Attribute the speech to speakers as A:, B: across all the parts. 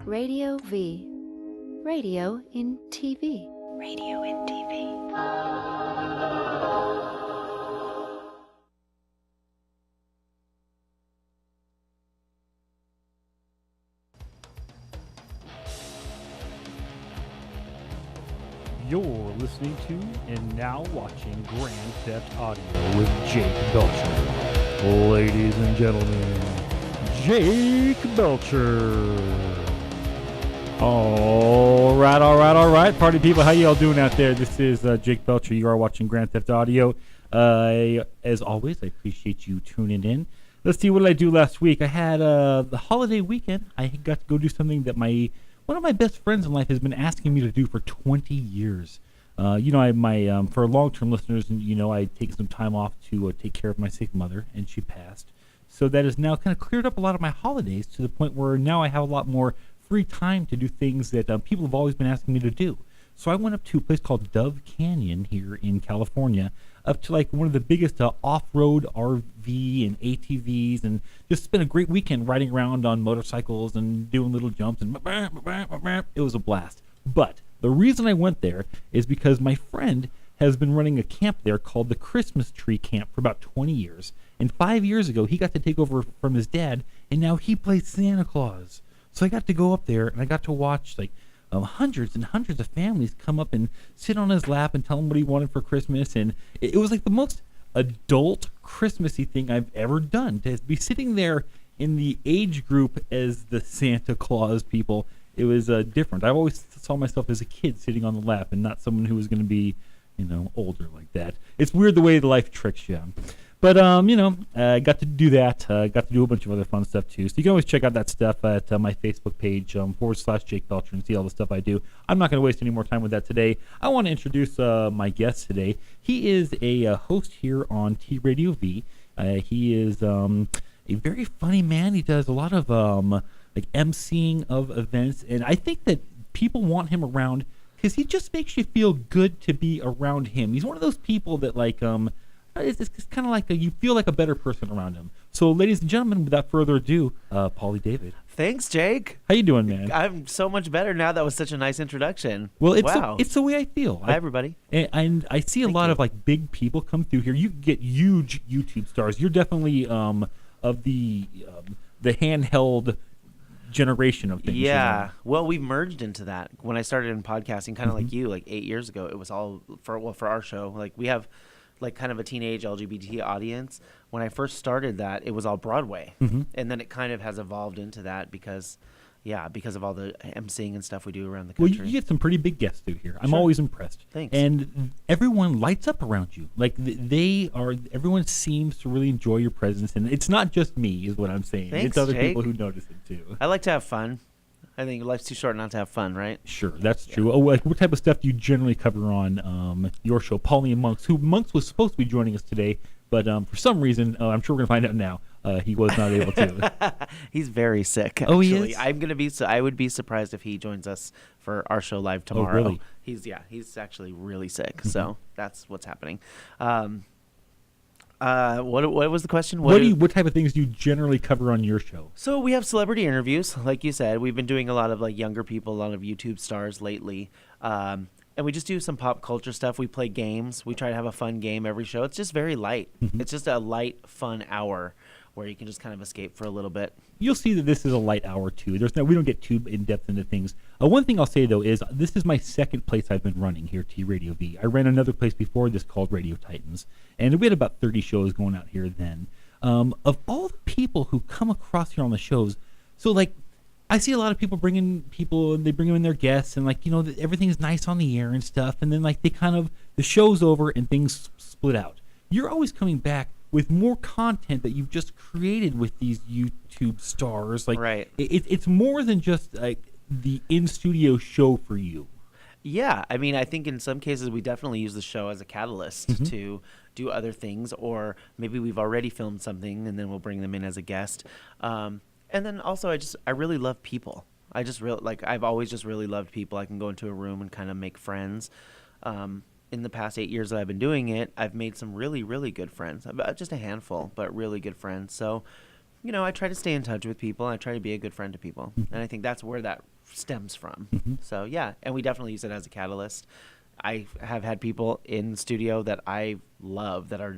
A: Radio V. Radio in TV. Radio in TV.
B: You're listening to and now watching Grand Theft Audio with Jake Belcher. Ladies and gentlemen, Jake Belcher. All right, party people, how y'all doing out there? This is Jake Belcher. You are watching Grand Theft Audio. As always, I appreciate you tuning in. Let's see, what did I do last week? I had the holiday weekend. I got to go do something that one of my best friends in life has been asking me to do for 20 years. For long-term listeners, I take some time off to take care of my sick mother, and she passed. So that has now kind of cleared up a lot of my holidays to the point where now I have a lot more free time to do things that people have always been asking me to do. So I went up to a place called Dove Canyon here in California, up to like one of the biggest off-road RV and ATVs, and just spent a great weekend riding around on motorcycles and doing little jumps, and it was a blast. But the reason I went there is because my friend has been running a camp there called the Christmas Tree Camp for about 20 years. And 5 years ago, he got to take over from his dad, and now he plays Santa Claus. So I got to go up there, and I got to watch hundreds and hundreds of families come up and sit on his lap and tell him what he wanted for Christmas. And it was like the most adult Christmassy thing I've ever done. To be sitting there in the age group as the Santa Claus people, it was different. I always saw myself as a kid sitting on the lap and not someone who was going to be, older like that. It's weird the way life tricks you. But, I got to do that. Got to do a bunch of other fun stuff, too. So you can always check out that stuff at my Facebook page, /Jake Belcher, and see all the stuff I do. I'm not going to waste any more time with that today. I want to introduce my guest today. He is a host here on T Radio V. He is a very funny man. He does a lot of emceeing of events, and I think that people want him around because he just makes you feel good to be around him. He's one of those people that it's kind of like you feel like a better person around him. So, ladies and gentlemen, without further ado, Pauly David.
C: Thanks, Jake.
B: How you doing, man?
C: I'm so much better now. That was such a nice introduction.
B: Well,
C: wow.
B: It's the way I feel.
C: Hi, everybody.
B: And I see a lot of big people come through here. You get huge YouTube stars. You're definitely of the handheld generation of things.
C: Yeah. Well, we've merged into that. When I started in podcasting, kind of like you, 8 years ago, it was all for our show. We have kind of a teenage LGBT audience. When I first started that, it was all Broadway. Mm-hmm. And then it kind of has evolved into that because of all the emceeing and stuff we do around the country.
B: Well, you get some pretty big guests through here. I'm always impressed.
C: Thanks.
B: And everyone lights up around you. Everyone seems to really enjoy your presence. And it's not just me, is what I'm saying.
C: Thanks,
B: it's other
C: Jake.
B: people who notice it, too.
C: I like to have fun. I think life's too short not to have fun, right?
B: Sure, that's true. Oh, what type of stuff do you generally cover on your show, Pauly and Monks? Monks was supposed to be joining us today, but for some reason, I'm sure we're going to find out now, he was not able to.
C: He's very sick, actually.
B: Oh, he is?
C: I would be surprised if he joins us for our show live tomorrow.
B: Oh, really?
C: He's actually really sick, so that's what's happening. What was the question?
B: What type of things do you generally cover on your show?
C: So we have celebrity interviews, like you said. We've been doing a lot of younger people, a lot of YouTube stars lately, and we just do some pop culture stuff. We play games. We try to have a fun game every show. It's just very light. Mm-hmm. It's just a light, fun hour where you can just kind of escape for a little bit. You'll
B: see that this is a light hour too. We don't get too in depth into things. One thing I'll say though is this is my second place I've been running here, T Radio V. I ran another place before this called Radio Titans, and we had about 30 shows going out here then. Of all the people who come across here on the shows, so I see a lot of people bringing people, and they bring in their guests, and everything's nice on the air and stuff, and then the show's over and things split out. You're always coming back with more content that you've just created with these YouTube stars.
C: Right.
B: It's more than just the in-studio show for you.
C: Yeah, I mean, I think in some cases we definitely use the show as a catalyst to do other things, or maybe we've already filmed something and then we'll bring them in as a guest. And then also I really love people. I've always just really loved people. I can go into a room and kind of make friends. In the past 8 years that I've been doing it, I've made some really, really good friends. Just a handful, but really good friends. So I try to stay in touch with people. I try to be a good friend to people, and I think that's where that stems from. So yeah, and we definitely use it as a catalyst. I have had people in the studio that I love that are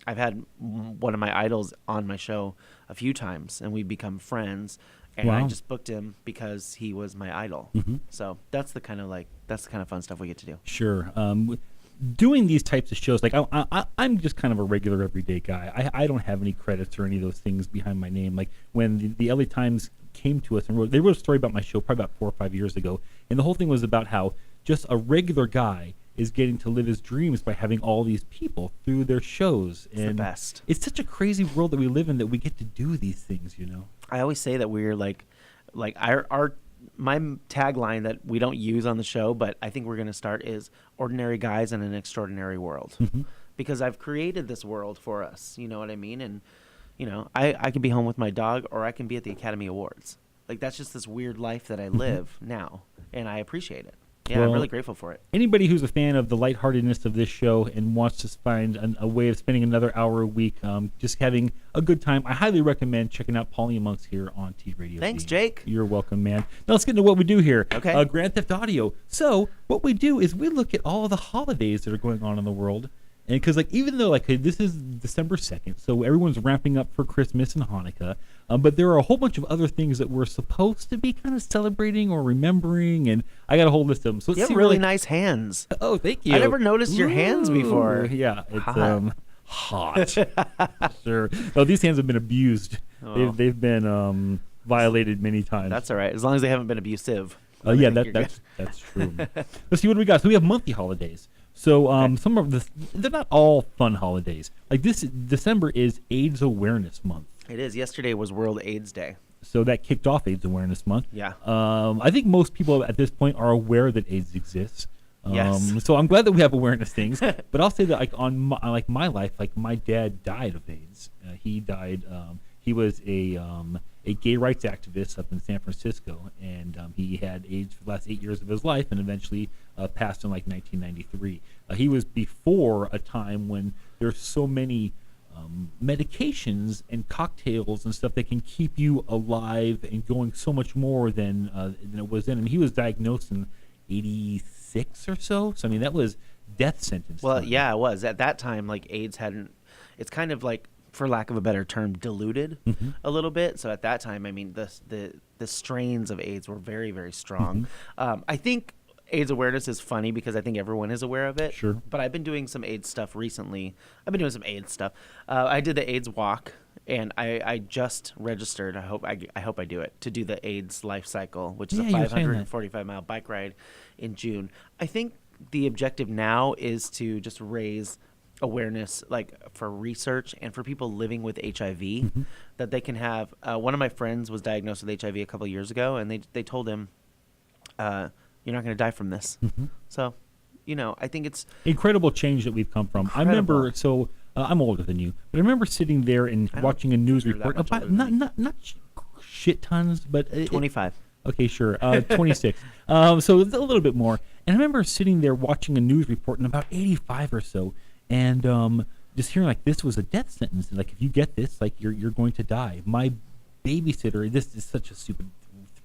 C: I've had one of my idols on my show a few times, and we've become friends. And I just booked him because he was my idol. So that's the kind of fun stuff we get to do.
B: Sure. Doing these types of shows, like I'm just kind of a regular everyday guy. I don't have any credits or any of those things behind my name. Like when the LA Times came to us and wrote a story about my show probably about 4 or 5 years ago, and the whole thing was about how just a regular guy is getting to live his dreams by having all these people through their shows.
C: It's the best.
B: It's such a crazy world that we live in that we get to do these things,
C: I always say that we're like my tagline that we don't use on the show, but I think we're going to start is ordinary guys in an extraordinary world. Because I've created this world for us, you know what I mean? And, I could be home with my dog, or I can be at the Academy Awards. Like, that's just this weird life that I live now, and I appreciate it. Yeah,
B: well,
C: I'm really grateful for it.
B: Anybody who's a fan of the lightheartedness of this show and wants to find a way of spending another hour a week just having a good time, I highly recommend checking out Pauly and Monks here on T Radio.
C: Thanks, Jake.
B: You're welcome, man. Now let's get into what we do here.
C: Okay.
B: Grand Theft Audio. So what we do is we look at all of the holidays that are going on in the world. And because even though this is December 2nd, so everyone's ramping up for Christmas and Hanukkah, but there are a whole bunch of other things that we're supposed to be kind of celebrating or remembering, and I got a whole list of them. So let's
C: you
B: see
C: have really nice hands.
B: Oh, thank you.
C: I never noticed your hands before.
B: Yeah, it's hot. Sure. No, these hands have been abused.
C: Oh.
B: They've been violated many times.
C: That's all right, as long as they haven't been abusive.
B: Yeah, that's true. Let's see what we got. So we have monthly holidays. So some of they're not all fun holidays. Like this December is AIDS Awareness Month.
C: It is. Yesterday was World AIDS Day.
B: So that kicked off AIDS Awareness Month.
C: Yeah.
B: I think most people at this point are aware that AIDS exists.
C: Yes.
B: So I'm glad that we have awareness things. But I'll say that on my life, my dad died of AIDS. He died. He was a gay rights activist up in San Francisco, and he had AIDS for the last 8 years of his life, and eventually passed in 1993. He was before a time when there's so many medications and cocktails and stuff that can keep you alive and going so much more than it was then. And he was diagnosed in 86 or so. So I mean, that was death sentence.
C: Well,
B: time.
C: yeah, it was at that time. AIDS hadn't. It's kind of for lack of a better term, diluted a little bit. So at that time, I mean, the strains of AIDS were very, very strong. I think AIDS awareness is funny because I think everyone is aware of it.
B: Sure.
C: But I've been doing some AIDS stuff recently. I did the AIDS walk, and I just registered. I hope I do it, to do the AIDS life cycle, which is a 545-mile bike ride in June. I think the objective now is to just raise awareness for research and for people living with HIV, that they can have one of my friends was diagnosed with HIV a couple of years ago, and they told him you're not going to die from this. So I think it's
B: incredible change that we've come from.
C: Incredible.
B: I remember I'm older than you, but I remember sitting there and watching a news report about not shit tons, but
C: 25.
B: Okay, sure. 26. So it's a little bit more. And I remember sitting there watching a news report in about 85 or so, and just hearing this was a death sentence. And if you get this, you're going to die. My babysitter, this is such a stupid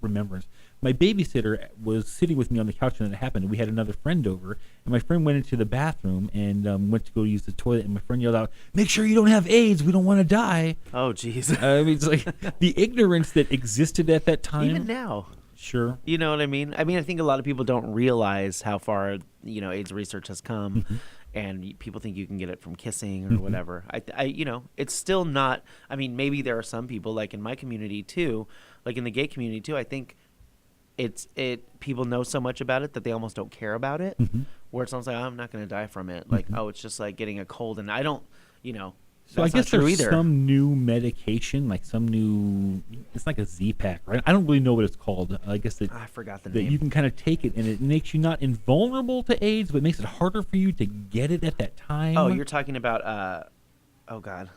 B: remembrance. My babysitter was sitting with me on the couch when it happened, and we had another friend over. And my friend went into the bathroom and went to go use the toilet, and my friend yelled out, "Make sure you don't have AIDS. We don't want to die."
C: Oh, jeez.
B: I mean, it's the ignorance that existed at that time.
C: Even now.
B: Sure.
C: You know what I mean? I think a lot of people don't realize how far AIDS research has come, and people think you can get it from kissing or whatever. It's still not. I mean, maybe there are some people in my community too, in the gay community too. I think people know so much about it that they almost don't care about it. Where it's almost I'm not going to die from it. It's just getting a cold, and I don't.
B: So I guess there's some new medication, some new. It's like a Z-Pack, right? I don't really know what it's called. I guess
C: I forgot the name.
B: That you can kind of take it, and it makes you not invulnerable to AIDS, but makes it harder for you to get it at that time.
C: Oh, you're talking about. Oh God.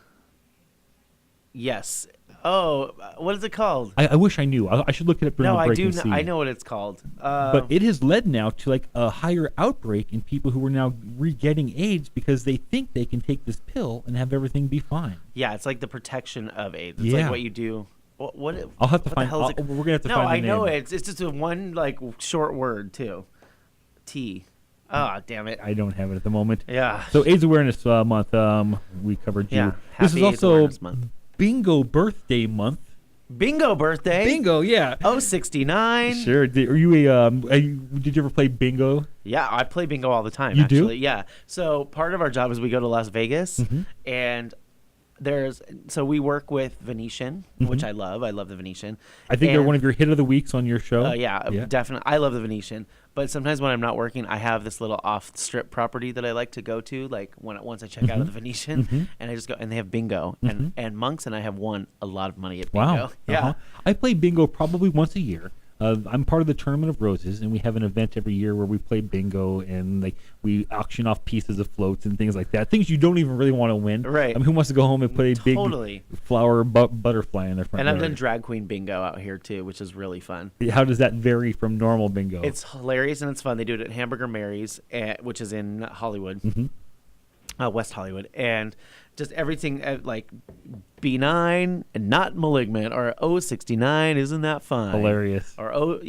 C: Yes. Oh, what is it called?
B: I wish I knew. I should look it up during
C: No,
B: the
C: I
B: break
C: do.
B: and see.
C: I know what it's called.
B: But it has led now to like a higher outbreak in people who are now re-getting AIDS because they think they can take this pill and have everything be fine.
C: Yeah, it's like the protection of AIDS. It's
B: Yeah.
C: like what you do. What
B: I'll have to
C: what
B: find.
C: The hell is it?
B: We're gonna have to
C: no,
B: find the
C: I know
B: name.
C: it's just a one like short word too. T. Ah, damn it.
B: I don't have it at the moment.
C: Yeah.
B: So AIDS Awareness Month. We covered you.
C: Yeah.
B: This is
C: Happy AIDS
B: also
C: Awareness Month.
B: Bingo Birthday Month.
C: Bingo birthday.
B: Bingo, yeah.
C: Oh, 69.
B: Sure. Are you did you ever play bingo?
C: Yeah, I play bingo all the time.
B: You do?
C: Actually, yeah. So part of our job is we go to Las Vegas, and so we work with Venetian, which I love. I love the Venetian.
B: I think they're
C: And-
B: one of your hit of the weeks on your show.
C: Yeah, definitely. I love the Venetian. But sometimes when I'm not working, I have this little off-strip property that I like to go to. Like once I check out of the Venetian, and I just go, and they have bingo, and Monks and I have won a lot of money at bingo.
B: Wow.
C: Yeah.
B: I play bingo probably once a year. I'm part of the Tournament of Roses, and we have an event every year where we play bingo and like we auction off pieces of floats and things like that. Things you don't even really want to win.
C: Right.
B: I mean, who wants to go home and put a big
C: Totally.
B: flower butterfly in their front
C: And I've
B: yard?
C: done drag queen bingo out here too, which is really fun.
B: How does that vary from normal bingo?
C: It's hilarious and it's fun. They do it at Hamburger Mary's, which is in Hollywood, West Hollywood, and just everything like B9 and not malignant, or 069, isn't that fun?
B: hilarious.
C: Or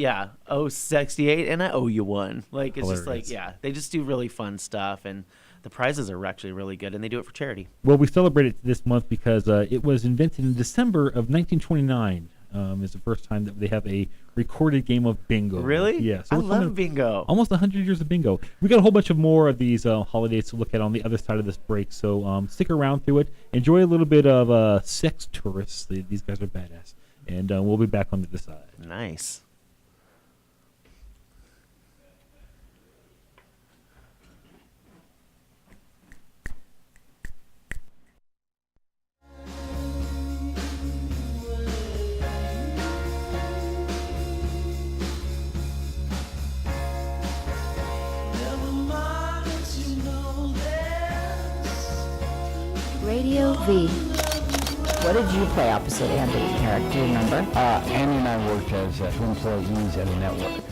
C: 068, and I owe you one. Like it's just like
B: Hilarious.
C: they just do really fun stuff, and the prizes are actually really good, and they do it for charity.
B: Well, we celebrate it this month because it was invented in December of 1929. Is the first time that they have a recorded game of bingo.
C: Really?
B: Yeah. So
C: I
B: it's something-
C: love bingo.
B: Almost 100 years of bingo. We got a whole bunch of more of these holidays to look at on the other side of this break. So stick around through it. Enjoy a little bit of Sex Tourists. These guys are badass. And we'll be back on the other side.
C: Nice.
A: Radio V.
D: What did you play opposite Andy, Eric? Do you remember?
E: Andy and I worked as two employees at a network.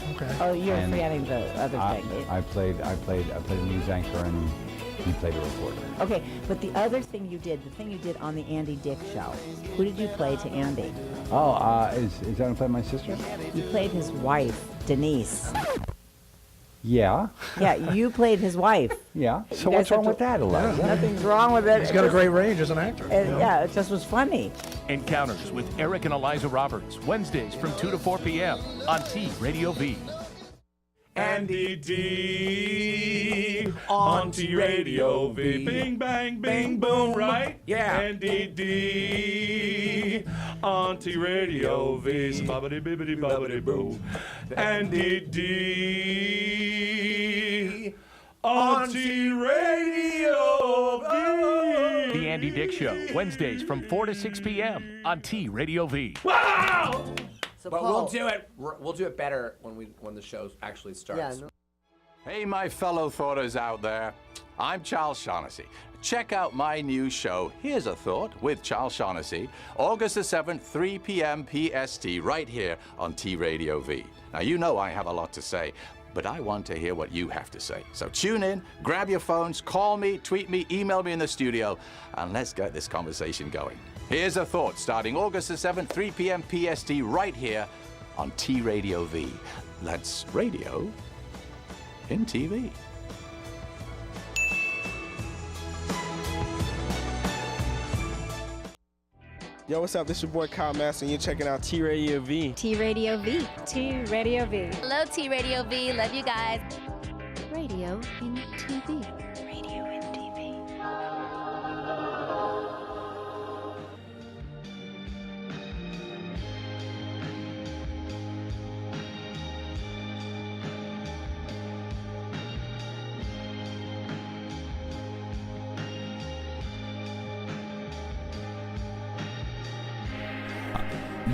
D: Oh, you're
E: And
D: forgetting the other thing.
E: I played a news anchor and he played a reporter.
D: Okay, but the other thing you did, the thing you did on the Andy Dick show, who did you play to Andy?
E: Oh, is that gonna play my sister?
D: You played his wife, Denise.
E: Yeah.
D: Yeah, you played his wife.
E: Yeah. So
D: guys
E: what's
D: have
E: wrong
D: to-
E: with that, Eliza?
D: Nothing's wrong with it.
F: He's got a great range as an actor.
D: Yeah, it just was funny.
G: Encounters with Eric and Eliza Roberts, Wednesdays from 2 to 4 p.m. on T Radio V.
H: Andy D on T Radio V. Bing bang bing boom, right?
F: Yeah.
H: Andy D on T Radio V. Bobbity bibbity bobbity boo. Andy D on T Radio V.
G: The Andy Dick Show, Wednesdays from 4 to 6 p.m. on T Radio V.
H: Wow!
F: But we'll do it. We'll do it better when the show actually starts.
I: Hey, my fellow thoughters out there. I'm Charles Shaughnessy. Check out my new show, Here's a Thought, with Charles Shaughnessy, August the 7th, 3 p.m. PST, right here on T Radio V. Now, you know I have a lot to say, but I want to hear what you have to say. So tune in, grab your phones, call me, tweet me, email me in the studio, and let's get this conversation going. Here's a Thought, starting August the 7th, 3 p.m. PST, right here on T Radio V. That's radio in TV.
J: Yo, what's up? This is your boy Kyle Master, and you're checking out T Radio V.
A: T Radio V.
K: T Radio V. Hello, T Radio V. Love you guys.
A: Radio in TV.
K: Radio and TV.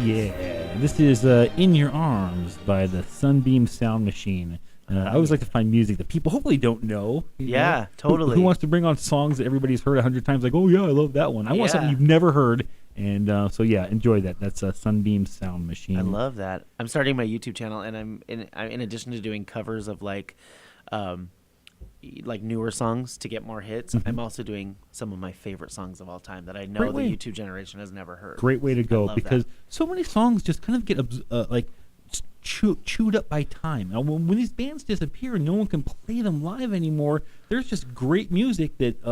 B: Yeah, this is In Your Arms by the Sunbeam Sound Machine. I always like to find music that people hopefully don't know.
C: Yeah,
B: know?
C: totally.
B: Who wants to bring on songs that everybody's heard 100 times? Like, oh yeah, I love that one. I want something you've never heard. And so yeah, enjoy that. That's a Sunbeam Sound Machine.
C: I love that. I'm starting my YouTube channel, and I'm in addition to doing covers of like newer songs to get more hits. I'm also doing some of my favorite songs of all time that I know the YouTube generation has never heard.
B: Great way to go, because so many songs just kind of get chewed up by time. Now, when these bands disappear and no one can play them live anymore, there's just great music that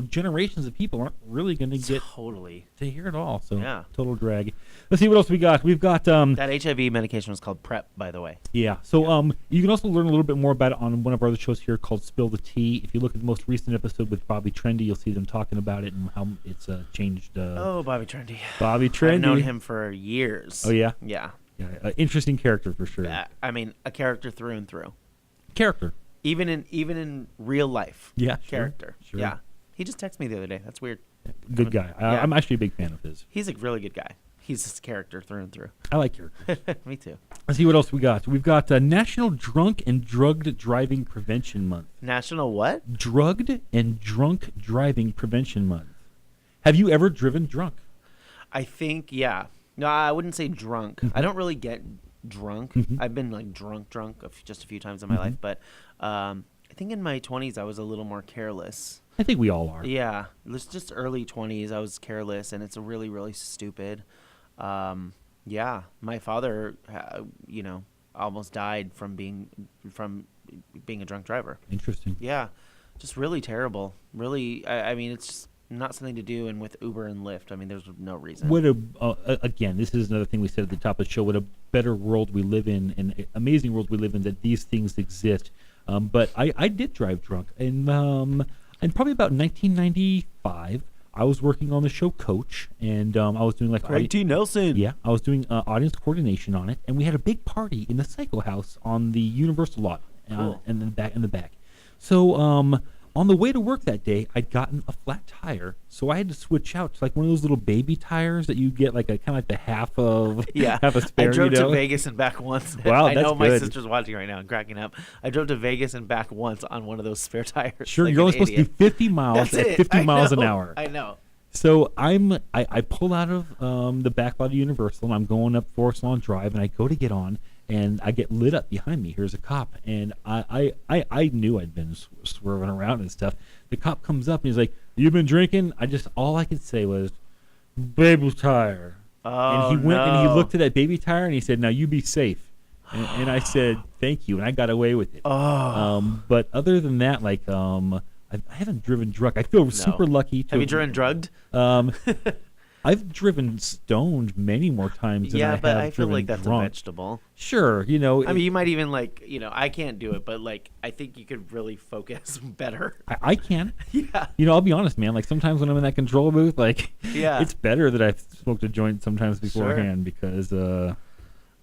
B: generations of people aren't really going to get to hear it all. So total drag. Let's see what else we got. We've got
C: that HIV medication was called PrEP, by the way.
B: Yeah. So you can also learn a little bit more about it on one of our other shows here called Spill the Tea. If you look at the most recent episode with Bobby Trendy, you'll see them talking about it and how it's changed.
C: Bobby Trendy.
B: Bobby Trendy.
C: I've known him for years.
B: Oh yeah.
C: Yeah.
B: Yeah, interesting character for sure.
C: I mean, a character through and through.
B: Character.
C: Even in real life.
B: Yeah.
C: Character.
B: Sure.
C: Yeah. He just texted me the other day. That's weird.
B: Good guy. I'm actually a big fan of his.
C: He's a really good guy. He's just a character through and through.
B: I like characters.
C: Me too.
B: Let's see what else we got. We've got National Drunk and Drugged Driving Prevention Month.
C: National what?
B: Drugged and Drunk Driving Prevention Month. Have you ever driven drunk?
C: I think, yeah. No, I wouldn't say drunk. I don't really get drunk. I've been like drunk just a few times in my life, but I think in my 20s I was a little more careless.
B: I think we all are.
C: Yeah, it was just early 20s. I was careless, and it's really, really stupid. Yeah, my father, almost died from being a drunk driver.
B: Interesting.
C: Yeah, just really terrible. Really, I mean, it's just not something to do, and with Uber and Lyft, I mean, there's no reason.
B: What again, this is another thing we said at the top of the show, what a better world we live in, and amazing world we live in, that these things exist. But I did drive drunk, and probably about 1995, I was working on the show Coach, and I was doing like
C: Craig T. Nelson.
B: Yeah, I was doing audience coordination on it, and we had a big party in the Psycho House on the Universal lot,
C: Cool.
B: and in the back. So on the way to work that day, I'd gotten a flat tire, so I had to switch out to like one of those little baby tires that you get like a kind of like the half of half a spare.
C: I drove to Vegas and back once.
B: Wow,
C: I
B: that's
C: know my
B: good.
C: sister's watching right now and cracking up. I drove to Vegas and back once on one of those spare tires.
B: Sure,
C: like
B: you're only supposed to do 50 miles
C: That's
B: at 50
C: it.
B: miles
C: I know.
B: an hour.
C: I know.
B: So I pull out of the back lot of Universal, and I'm going up Forest Lawn Drive, and I go to get on, and I get lit up behind me. Here's a cop, and I knew I'd been swerving around and stuff. The cop comes up and he's like, "You've been drinking?" All I could say was, "Baby tire."
C: Oh,
B: and he went and he looked at that baby tire and he said, "Now you be safe." And I said, "Thank you," and I got away with it. But other than that, like I haven't driven drunk. I feel super lucky to
C: have you driven drugged?
B: I've driven stoned many more times than I
C: but
B: have
C: I feel like
B: driven
C: that's
B: drunk.
C: a vegetable.
B: Sure,
C: I mean, you might even I can't do it, but like I think you could really focus better.
B: I can.
C: Yeah.
B: I'll be honest, man. Like sometimes when I'm in that control booth, like it's better that I've smoked a joint sometimes beforehand because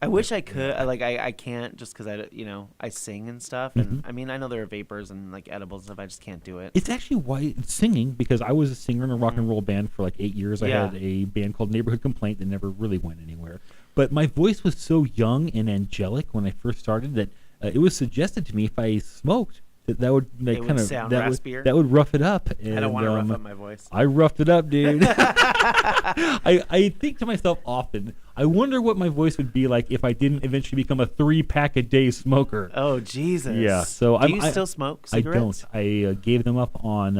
C: I wish I could. I can't just because I sing and stuff. And I mean, I know there are vapors and like edibles and stuff. I just can't do it.
B: It's actually why singing, because I was a singer in a rock and roll band for like 8 years. I had a band called Neighborhood Complaint that never really went anywhere. But my voice was so young and angelic when I first started that it was suggested to me if I smoked that would make
C: it
B: kind
C: would
B: of
C: sound
B: that
C: raspier.
B: That would rough it up. And,
C: I don't want to rough up my voice.
B: I roughed it up, dude. I think to myself often, I wonder what my voice would be like if I didn't eventually become a 3-pack-a-day smoker.
C: Oh, Jesus.
B: Yeah. So
C: Do you still smoke cigarettes?
B: I don't. I gave them up on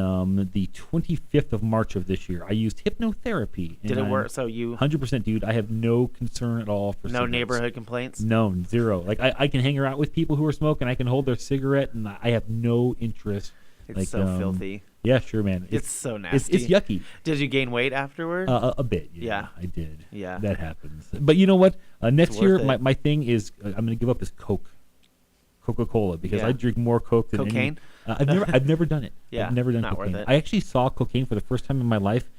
B: the 25th of March of this year. I used hypnotherapy.
C: Did it work? So you
B: 100%, dude. I have no concern at all for
C: no
B: cigarettes.
C: neighborhood complaints?
B: No, zero. Like I can hang out with people who are smoking. I can hold their cigarette, and I have no interest.
C: It's
B: like,
C: so filthy.
B: Yeah, sure, man.
C: It's so nasty.
B: It's yucky.
C: Did you gain weight afterward?
B: A bit. Yeah, I did.
C: Yeah.
B: That happens. But you know what? Next year,
C: worth it.
B: my thing is I'm going to give up this Coca-Cola, because I drink more Coke than
C: cocaine.
B: I've never done it.
C: Yeah,
B: I've never done
C: not
B: cocaine.
C: worth it.
B: I actually saw cocaine for the first time in my life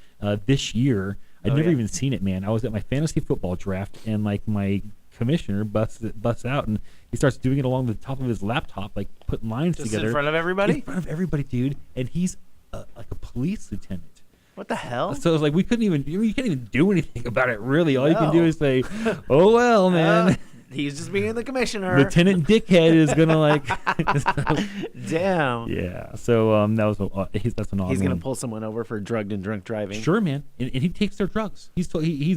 B: this year. I'd never even seen it, man. I was at my fantasy football draft, and like my commissioner busts out, and he starts doing it along the top of his laptop, like putting lines
C: Just
B: together
C: in front of everybody.
B: In front of everybody, dude. And he's like a police lieutenant.
C: What the hell?
B: So it's like you can't even do anything about it, really. All you can do is say, "Oh well, man."
C: He's just being the commissioner.
B: Lieutenant Dickhead is gonna like.
C: Damn.
B: Yeah. So that was that's an odd
C: He's gonna
B: one.
C: pull someone over for drugged and drunk driving.
B: Sure, man, and he takes their drugs. He's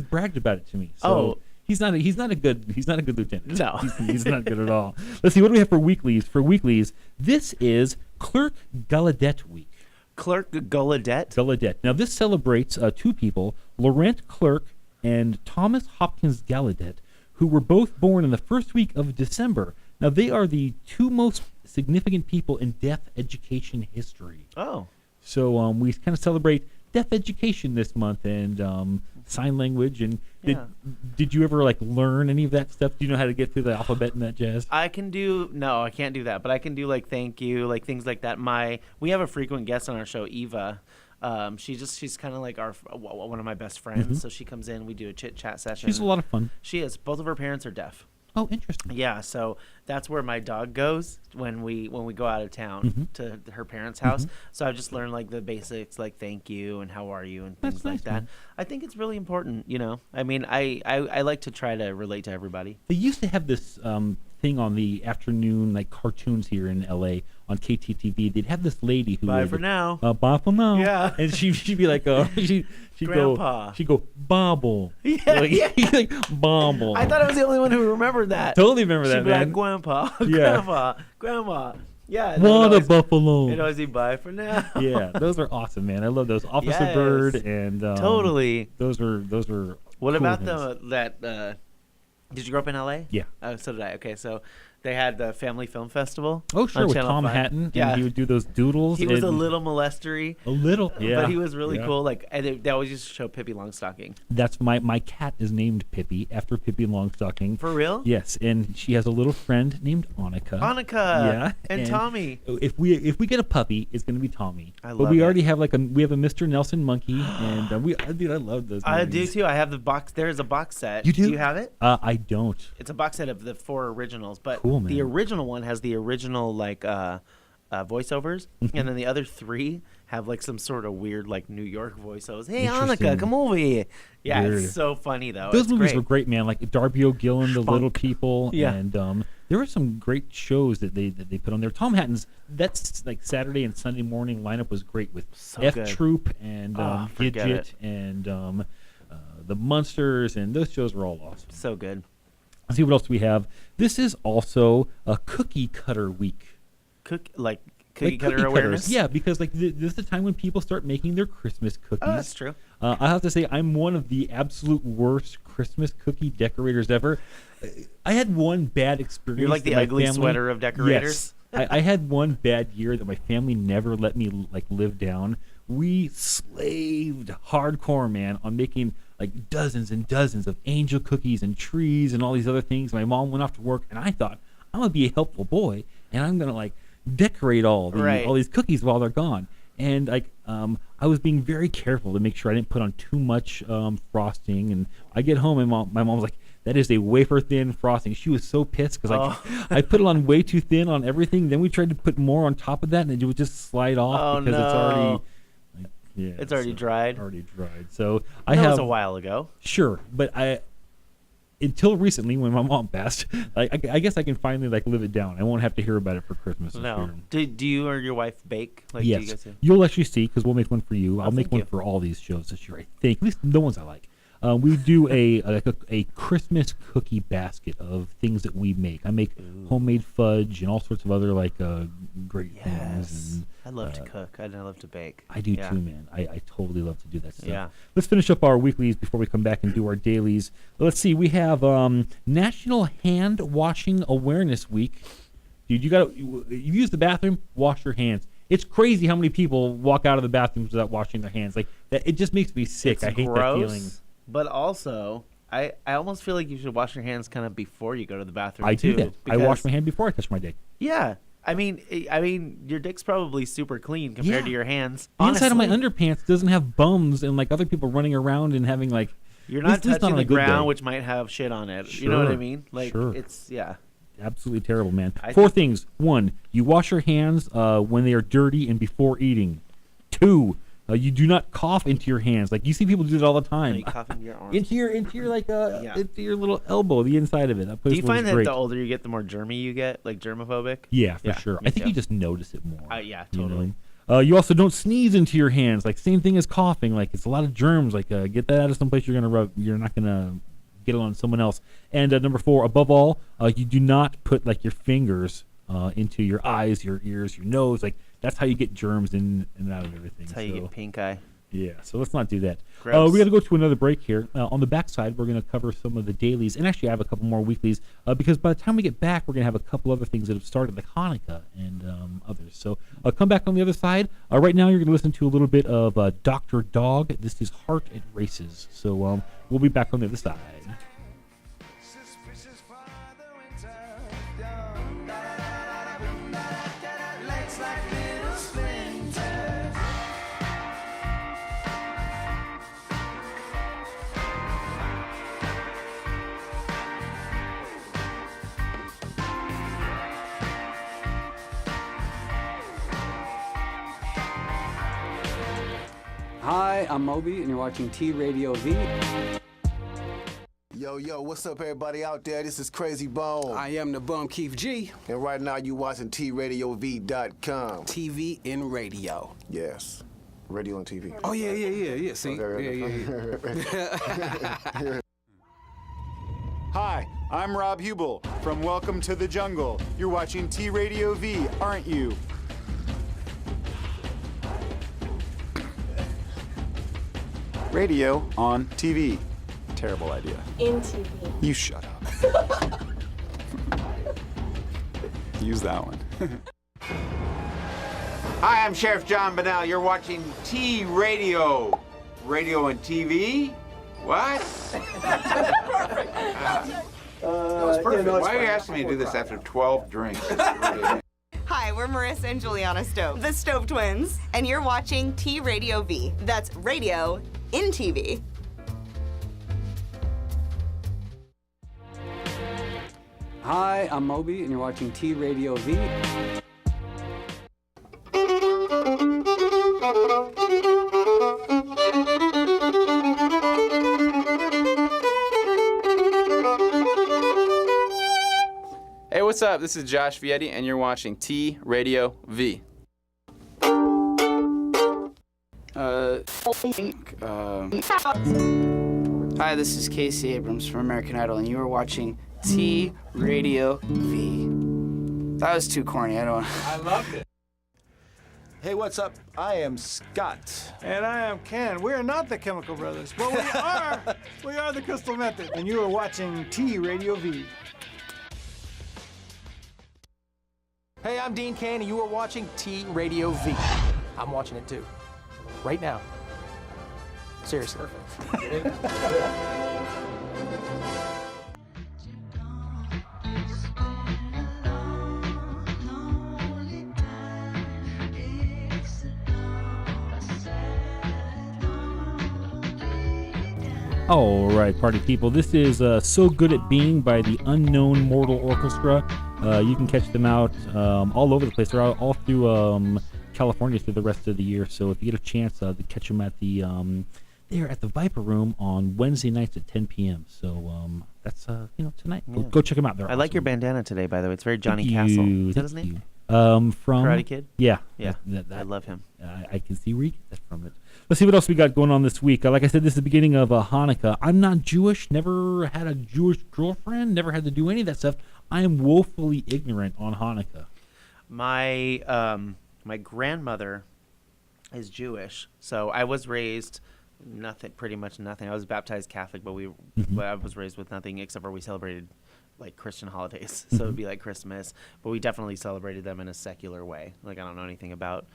B: bragged about it to me. So he's not a good lieutenant.
C: No,
B: he's not good at all. Let's see, what do we have for weeklies? For weeklies, this is Clerk Gallaudet week.
C: Clerk Gallaudet.
B: Gallaudet. Now this celebrates two people, Laurent Clerk and Thomas Hopkins Gallaudet, who were both born in the first week of December. Now they are the two most significant people in deaf education history.
C: Oh.
B: So we kind of celebrate deaf education this month and sign language. And did you ever like learn any of that stuff? Do you know how to get through the alphabet and that jazz?
C: I can't do that, but I can do like thank you, like things like that. We have a frequent guest on our show, Eva. She's kind of like one of my best friends. So she comes in, we do a chit chat session.
B: She's a lot of fun.
C: She is. Both of her parents are deaf.
B: Oh, interesting.
C: Yeah, so that's where my dog goes when we go out of town to her parents' house. So I've just learned like the basics, like thank you and how are you and things like that.
B: Man.
C: I think it's really important, you know. I mean, I like to try to relate to everybody.
B: They used to have this thing on the afternoon like cartoons here in LA on KTTV. They'd have this lady who
C: Bye
B: would,
C: for now.
B: Bye for now.
C: Yeah.
B: And she'd be like she'd
C: Grandpa.
B: She'd go bobble.
C: Yeah,
B: like bobble.
C: I thought I was the only one who remembered that.
B: Totally remember that,
C: She'd be
B: man.
C: like, Grandpa,
B: Yeah.
C: Grandma. Yeah.
B: Water buffalo.
C: It'd always be bye for now.
B: Yeah, those are awesome, man. I love those. Officer
C: Yes.
B: Bird and
C: Totally.
B: Those are.
C: What
B: cool
C: about
B: things.
C: Did you grow up in LA?
B: Yeah.
C: So did I. Okay, so they had the Family Film Festival.
B: Oh, sure,
C: on
B: with
C: Channel
B: Tom
C: 5.
B: Hatton.
C: Yeah.
B: And he would do those doodles.
C: He was a
B: and-
C: little molestery.
B: A little, yeah.
C: But he was really
B: yeah.
C: cool. Like, and they always used to show Pippi Longstocking.
B: That's my cat is named Pippi after Pippi Longstocking.
C: For real?
B: Yes, and she has a little friend named Annika.
C: Annika.
B: Yeah.
C: And Tommy.
B: If we get a puppy, it's gonna be Tommy.
C: I
B: but
C: love
B: we
C: it.
B: already have like we have a Mr. Nelson monkey, and I love those.
C: I do
B: movies.
C: too. I have the box. There is a box set.
B: You do?
C: Do you have it?
B: I don't.
C: It's a box set of the 4 originals, but
B: Cool, man.
C: the original one has the original like voiceovers, and then the other 3 have like some sort of weird like New York voiceovers. Hey Annika,
B: Interesting.
C: come over here. Yeah,
B: Weird.
C: it's so funny though.
B: Those
C: It's
B: movies
C: great.
B: were great, man. Like Darby O'Gillen, The Little People,
C: Yeah.
B: and there were some great shows that they put on there. Tom Hatton's that's like Saturday and Sunday morning lineup was great with
C: So
B: F
C: good.
B: Troop and
C: forget
B: Gidget
C: it.
B: and the Munsters, and those shows were all awesome.
C: So good.
B: Let's see what else we have. This is also a cookie cutter week.
C: Cookie
B: Like
C: cutter
B: cookie
C: awareness.
B: cutters. Yeah, because like this is the time when people start making their Christmas cookies.
C: Oh, that's true.
B: I have to say I'm one of the absolute worst Christmas cookie decorators ever. I had one bad experience.
C: You're like the
B: that my
C: ugly
B: family-
C: sweater of decorators.
B: Yes. I had one bad year that my family never let me like live down. We slaved hardcore, man, on making like dozens and dozens of angel cookies and trees and all these other things. My mom went off to work, and I thought I'm gonna be a helpful boy, and I'm gonna like decorate all these cookies while they're gone. And like I was being very careful to make sure I didn't put on too much frosting. And I get home, and my mom was like, "That is a wafer thin frosting." She was so pissed because like I put it on way too thin on everything. Then we tried to put more on top of that, and it would just slide off because it's already. Yeah,
C: It's already dried.
B: Already dried. So
C: That was a while ago.
B: Sure, but until recently when my mom passed, I guess I can finally like live it down. I won't have to hear about it for Christmas. this
C: No.
B: year.
C: Do you or your wife bake? Like, do you
B: Yes,
C: guys do-
B: you'll actually see because we'll make one for you. I'll make
C: thank
B: one
C: you.
B: for all these shows this year. I think at least the ones I like. We do a Christmas cookie basket of things that we make. I make homemade fudge and all sorts of other like great things. And,
C: I love to cook. I love to bake.
B: I do
C: Yeah.
B: too, man. I totally love to do that stuff.
C: Yeah.
B: Let's finish up our weeklies before we come back and do our dailies. Let's see. We have National Hand Washing Awareness Week. Dude, you use the bathroom, wash your hands. It's crazy how many people walk out of the bathrooms without washing their hands. Like that, it just makes me sick.
C: It's
B: I hate
C: gross,
B: that feeling.
C: But also, I almost feel like you should wash your hands kind of before you go to the bathroom.
B: I
C: too,
B: do that. I wash my hand before I touch my dick.
C: Yeah. I mean, your dick's probably super clean compared to your hands.
B: The inside of my
C: honestly.
B: underpants doesn't have bums and like other people running around and having like.
C: You're
B: at
C: not
B: least
C: touching
B: on
C: the
B: a good
C: ground,
B: day.
C: which might have shit on it. You know what I
B: Sure,
C: mean? Like,
B: sure.
C: it's, yeah.
B: Absolutely terrible, man.
C: I
B: 4
C: think-
B: things. 1, you wash your hands when they are dirty and before eating. 2, You do not cough into your hands. Like you see people do that all the time.
C: You cough into your arm.
B: into your into your little elbow, the inside of it. That
C: Do you find that
B: great.
C: the older you get, the more germy you get, like germophobic?
B: Yeah, for sure.
C: me
B: I think
C: too.
B: you just notice it more.
C: Yeah,
B: you
C: totally.
B: know? You also don't sneeze into your hands. Like same thing as coughing. Like it's a lot of germs. Like get that out of someplace you're gonna rub. You're not gonna get it on someone else. And number 4, above all, you do not put like your fingers into your eyes, your ears, your nose. Like that's how you get germs in and out of everything.
C: That's how you get pink eye.
B: Yeah, so let's not do that.
C: Gross.
B: We got to go to another break here. On the backside, we're going to cover some of the dailies, and actually I have a couple more weeklies, because by the time we get back, we're going to have a couple other things that have started, like Hanukkah and others. So come back on the other side. Right now, you're going to listen to a little bit of Dr. Dog. This is Heart It Races. So we'll be back on the other side.
L: Hi, I'm Moby, and you're watching T Radio V.
M: Yo, what's up, everybody out there? This is Crazy Bone.
L: I am the bum Keith G.
M: And right now, you watching TRadioV.com.
L: TV in radio.
M: Yes. Radio and TV.
L: Oh, yeah. See?
M: Yeah.
N: Hi, I'm Rob Hubel from Welcome to the Jungle. You're watching T Radio V, aren't you? Radio on TV. Terrible idea.
O: In TV.
N: You shut up. Use that one.
P: Hi, I'm Sheriff John Bonnell. You're watching T Radio. Radio and TV? What? Why are you asking me to do this after 12 drinks?
Q: Hi, we're Marissa and Juliana Stove, the Stove Twins, and you're watching T Radio V. That's radio in TV.
L: Hi, I'm Moby, and you're watching T Radio V.
R: Hey, what's up? This is Josh Vietti, and you're watching T Radio V.
S: Hi, this is Casey Abrams from American Idol, and you are watching T Radio V. That was too corny.
N: I loved it.
T: Hey, what's up? I am Scott. And I am Ken. We're not the Chemical Brothers, but we are. We are the Crystal Method, and you are watching T Radio V.
F: Hey, I'm Dean Kane, and you are watching T Radio V. I'm watching it too. Right now. Seriously.
B: All right, party people. This is So Good at Being by the Unknown Mortal Orchestra. You can catch them out all over the place. They're all through California through the rest of the year. So if you get a chance to catch them at the they're at the Viper Room on Wednesday nights at 10 p.m. So that's tonight.
C: Yeah.
B: Go check them out. They're
C: I like your bandana today, by the way. It's very Johnny Castle. Is that his name?
B: From
C: Karate Kid?
B: Yeah.
C: Yeah.
B: That,
C: I love him.
B: I can see where you get that from it. Let's see what else we got going on this week. Like I said, this is the beginning of Hanukkah. I'm not Jewish, never had a Jewish girlfriend, never had to do any of that stuff. I am woefully ignorant on Hanukkah.
C: My grandmother is Jewish, so I was raised pretty much nothing. I was baptized Catholic, but I was raised with nothing except for we celebrated like Christian holidays. So it would be like Christmas, but we definitely celebrated them in a secular way. Like I don't know anything about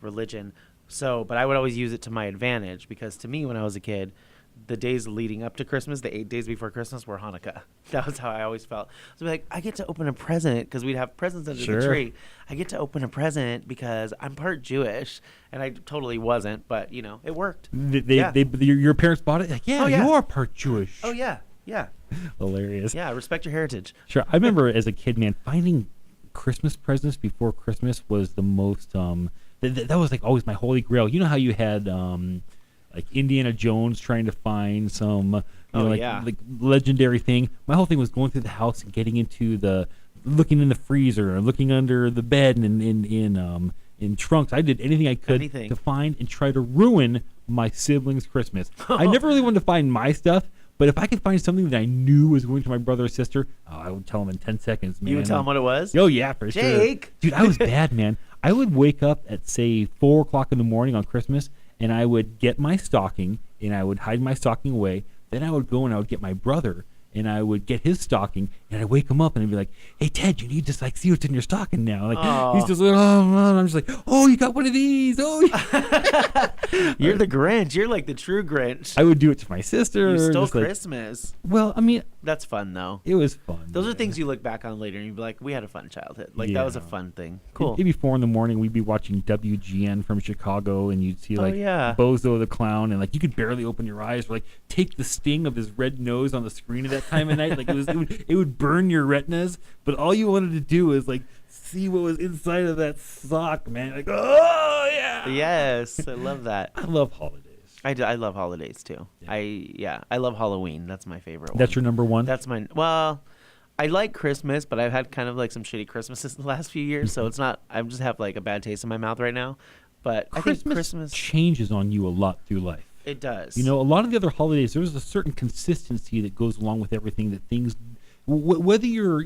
C: religion. So, but I would always use it to my advantage because to me when I was a kid, the days leading up to Christmas, the 8 days before Christmas were Hanukkah. That was how I always felt. So like, I get to open a present because we'd have presents under the tree. I get to open a present because I'm part Jewish, and I totally wasn't, but it worked.
B: Your parents bought it? Like, you are part Jewish.
C: Oh yeah.
B: Hilarious.
C: Yeah, respect your heritage.
B: Sure. I remember as a kid, man, finding Christmas presents before Christmas was the most that was like always my holy grail. You know how you had like Indiana Jones trying to find some like legendary thing. My whole thing was going through the house and getting into looking in the freezer or looking under the bed and in trunks. I did anything I could to find and try to ruin my siblings' Christmas. I never really wanted to find my stuff, but if I could find something that I knew was going to my brother or sister, I would tell them in 10 seconds, man.
C: You would tell them what it was?
B: Oh, yeah, for sure.
C: Jake!
B: Dude, I was bad, man. I would wake up at, say, 4 o'clock in the morning on Christmas, and I would get my stocking, and I would hide my stocking away. Then I would go and I would get my brother, and I would get his stocking, and I'd wake him up, and I'd be like, hey, Ted, you need to see what's in your stocking now. Like, he's just like, oh, man. I'm just like, oh, you got one of these. Oh,
C: You're the Grinch. You're like the true Grinch.
B: I would do it to my sister.
C: You stole
B: just like,
C: Christmas.
B: Well, I mean,
C: that's fun, though.
B: It was fun.
C: Those are things you look back on later, and you'd be like, we had a fun childhood. Like, that was a fun thing. Cool.
B: Maybe 4 in the morning, we'd be watching WGN from Chicago, and you'd see, like, Bozo the Clown, and, like, you could barely open your eyes or, like, take the sting of his red nose on the screen at that time of night. Like, it would burn your retinas, but all you wanted to do is, like, see what was inside of that sock, man. Like, oh, yeah.
C: Yes, I love that.
B: I love holidays.
C: I love holidays, too. I love Halloween. That's my favorite one.
B: That's your number one?
C: That's my, well, I like Christmas, but I've had kind of like some shitty Christmases the last few years, so it's not, I just have like a bad taste in my mouth right now. But I think Christmas
B: changes on you a lot through life.
C: It does.
B: You know, a lot of the other holidays, there's a certain consistency that goes along with everything that things, whether you're,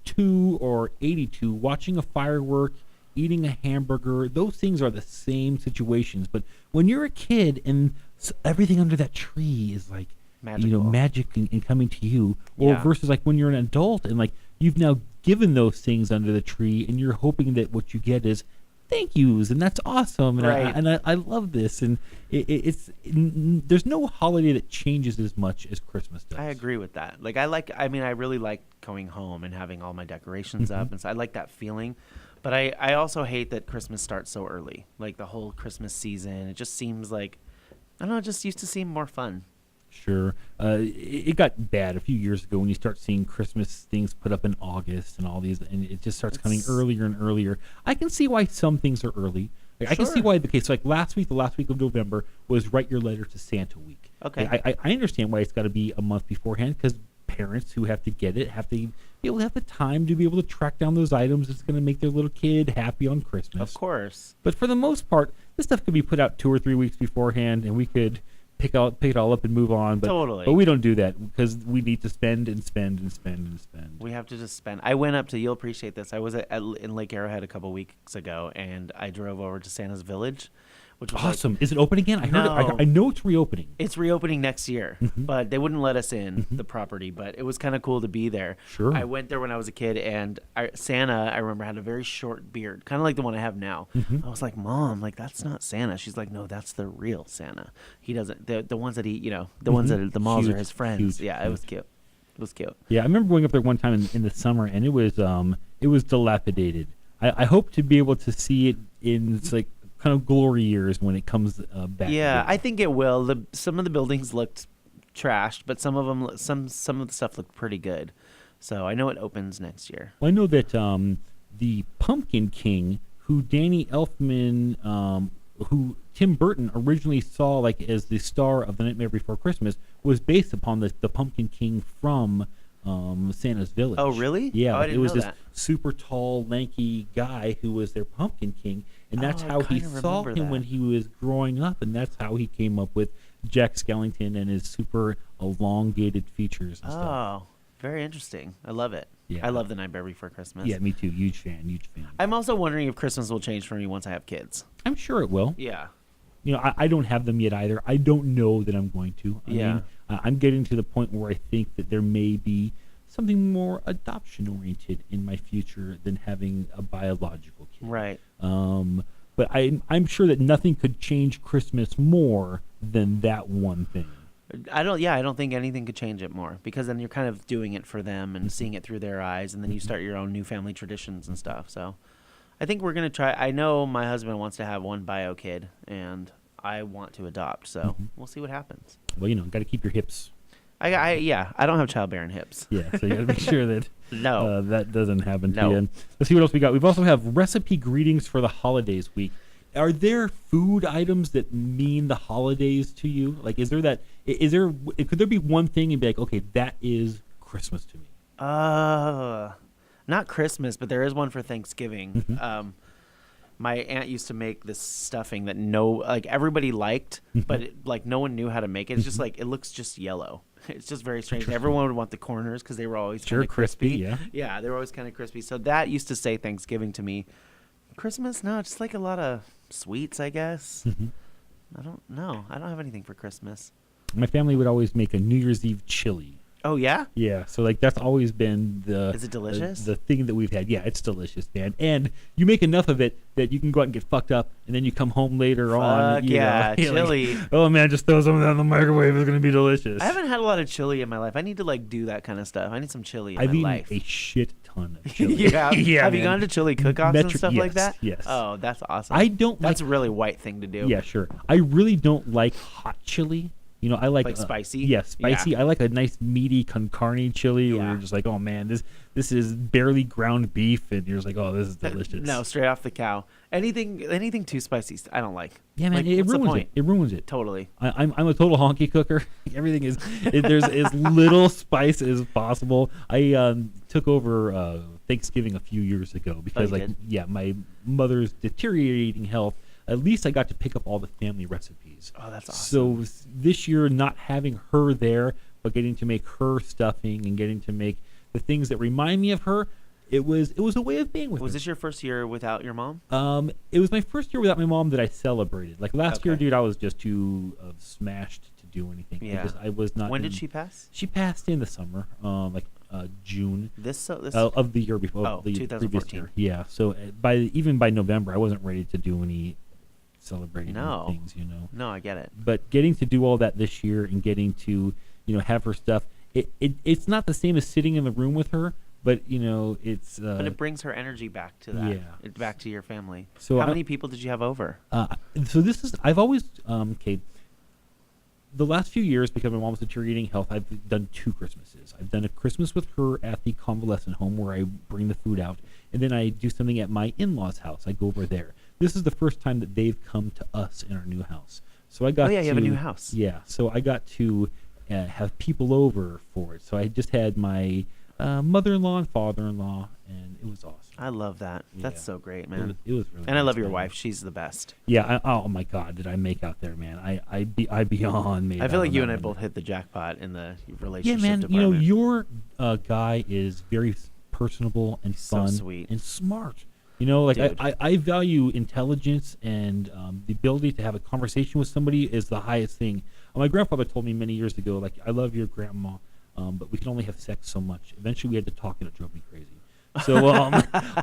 B: 2 or 82, watching a firework, eating a hamburger, those things are the same situations. But when you're a kid and everything under that tree is like, magic and coming to you, or versus like when you're an adult and like you've now given those things under the tree and you're hoping that what you get is thank yous, and that's awesome, and I love this, and there's no holiday that changes as much as Christmas does.
C: I agree with that. Like I really like going home and having all my decorations up, and so I like that feeling. But I also hate that Christmas starts so early. Like the whole Christmas season, it just seems like, I don't know, it just used to seem more fun.
B: Sure. It got bad a few years ago when you start seeing Christmas things put up in August and all these, and it just starts coming earlier and earlier. I can see why some things are early. I can see why the case. So like the last week of November was Write Your Letter to Santa week.
C: Okay.
B: I understand why it's got to be a month beforehand, because parents who have to get it have to be able to have the time to be able to track down those items that's going to make their little kid happy on Christmas.
C: Of course.
B: But for the most part, this stuff could be put out 2 or 3 weeks beforehand, and we could pick it all up and move on. But,
C: totally.
B: But we don't do that because we need to spend and spend and spend and spend.
C: We have to just spend. I went up to, you'll appreciate this, I was in Lake Arrowhead a couple weeks ago, and I drove over to Santa's Village, which was
B: awesome. Is it open again? I heard I know it's reopening.
C: It's reopening next year, but they wouldn't let us in the property, but it was kind of cool to be there.
B: Sure.
C: I went there when I was a kid, and Santa, I remember, had a very short beard, kind of like the one I have now. I was like, Mom, like, that's not Santa. She's like, no, that's the real Santa. He doesn't, the ones that he, the ones that at the malls are his friends. It was cute. It was cute.
B: Yeah, I remember going up there one time in the summer, and it was dilapidated. I hope to be able to see it in like kind of glory years when it comes back.
C: Yeah, I think it will. Some of the buildings looked trashed, but some of them, some of the stuff looked pretty good. So I know it opens next year.
B: Well, I know that the Pumpkin King, who Danny Elfman, who Tim Burton originally saw like as the star of The Nightmare Before Christmas, was based upon the Pumpkin King from Santa's Village.
C: Oh, really?
B: Yeah,
C: oh, I didn't
B: it was
C: know
B: this
C: that.
B: super tall, lanky guy who was their Pumpkin King, and that's how he saw him when he was growing up, and that's how he came up with Jack Skellington and his super elongated features and stuff.
C: Oh, very interesting. I love it.
B: Yeah.
C: I love The Nightmare Before Christmas.
B: Yeah, me too. Huge fan.
C: I'm also wondering if Christmas will change for me once I have kids.
B: I'm sure it will.
C: Yeah.
B: I don't have them yet either. I don't know that I'm going to. I mean, I'm getting to the point where I think that there may be something more adoption-oriented in my future than having a biological kid.
C: Right.
B: But I'm sure that nothing could change Christmas more than that one thing.
C: I don't think anything could change it more, because then you're kind of doing it for them and seeing it through their eyes, and then you start your own new family traditions and stuff. So I think we're going to try. I know my husband wants to have one bio kid, and I want to adopt, so we'll see what happens.
B: Well, got to keep your hips.
C: I don't have childbearing hips.
B: Yeah, so you got to make sure that that doesn't happen to you. Let's see what else we got. We've also have recipe greetings for the holidays week. are there food items that mean the holidays to you? Like, is there could there be one thing and be like, okay, that is Christmas to me?
C: Not Christmas, but there is one for Thanksgiving.
B: Mm-hmm.
C: My aunt used to make this stuffing that everybody liked, but no one knew how to make it. It's just like, it looks just yellow. It's just very strange. Everyone would want the corners because they were always kind of crispy. Yeah, they were always kind of crispy. So that used to say Thanksgiving to me. Christmas, no, just like a lot of sweets, I guess.
B: Mm-hmm.
C: I don't know. I don't have anything for Christmas.
B: My family would always make a New Year's Eve chili.
C: Oh, yeah?
B: Yeah, so like that's always been
C: Is it delicious?
B: The thing that we've had. Yeah, it's delicious, man. And you make enough of it that you can go out and get fucked up, and then you come home later on.
C: Yeah, chili.
B: Like, oh man, just throw some of that in the microwave. It's gonna be delicious.
C: I haven't had a lot of chili in my life. I need to do that kind of stuff. I need some chili in
B: I've
C: my life.
B: eaten a shit ton of chili.
C: Yeah, have
B: man.
C: you gone to chili cook-offs and stuff like
B: yes,
C: that?
B: Yes.
C: Oh, that's awesome. That's a really white thing to do.
B: Yeah, sure. I really don't like hot chili. You know, I like
C: spicy.
B: Yeah, spicy.
C: Yeah.
B: I like a nice meaty con carne chili where you're just like, oh man, this is barely ground beef, and you're just like, oh, this is delicious.
C: No, straight off the cow. Anything too spicy, I don't like.
B: Yeah, man, it ruins it. It ruins it.
C: Totally.
B: I'm a total honky cooker. Everything is there's as little spice as possible. I took over Thanksgiving a few years ago because my mother's deteriorating health. At least I got to pick up all the family recipes.
C: Oh, that's awesome.
B: So this year, not having her there, but getting to make her stuffing and getting to make the things that remind me of her, it was a way of being with her.
C: Was this your first year without your mom?
B: It was my first year without my mom that I celebrated. Like last year, dude, I was just too smashed to do anything.
C: Yeah.
B: I was not.
C: When did she pass?
B: She passed in the summer, June.
C: This
B: of the year before.
C: Oh,
B: the
C: 2014.
B: previous year. Yeah. So even by November, I wasn't ready to do any celebrating things, you know.
C: No, I get it.
B: But getting to do all that this year and getting to, have her stuff, it's not the same as sitting in the room with her, but it's
C: but it brings her energy back to that.
B: Yeah.
C: Back to your family.
B: So
C: how many people did you have over?
B: I've always the last few years, because my mom's deteriorating health, I've done 2 Christmases. I've done a Christmas with her at the convalescent home where I bring the food out, and then I do something at my in-laws' house. I go over there. This is the first time that they've come to us in our new house. So I got
C: you have a new house.
B: Yeah, so I got to have people over for it. So I just had my mother-in-law and father-in-law, and it was awesome.
C: I love that. That's so great, man.
B: It was really
C: and I love your
B: man.
C: wife. She's the best.
B: Yeah. Oh my God, did I make out there, man? I beyond made.
C: I feel like you and I
B: one.
C: both hit the jackpot in the relationship.
B: Yeah, man.
C: department.
B: Your guy is very personable and fun,
C: sweet
B: and smart. I value intelligence and the ability to have a conversation with somebody is the highest thing. My grandfather told me many years ago, like, I love your grandma, but we can only have sex so much. Eventually, we had to talk, and it drove me crazy. So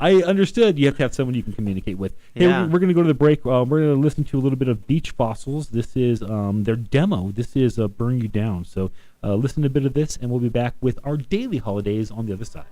B: I understood you have to have someone you can communicate with. Hey,
C: Yeah.
B: we're going to go to the break. We're going to listen to a little bit of Beach Fossils. This is their demo. This is Burn You Down. So listen to a bit of this, and we'll be back with our daily holidays on the other side.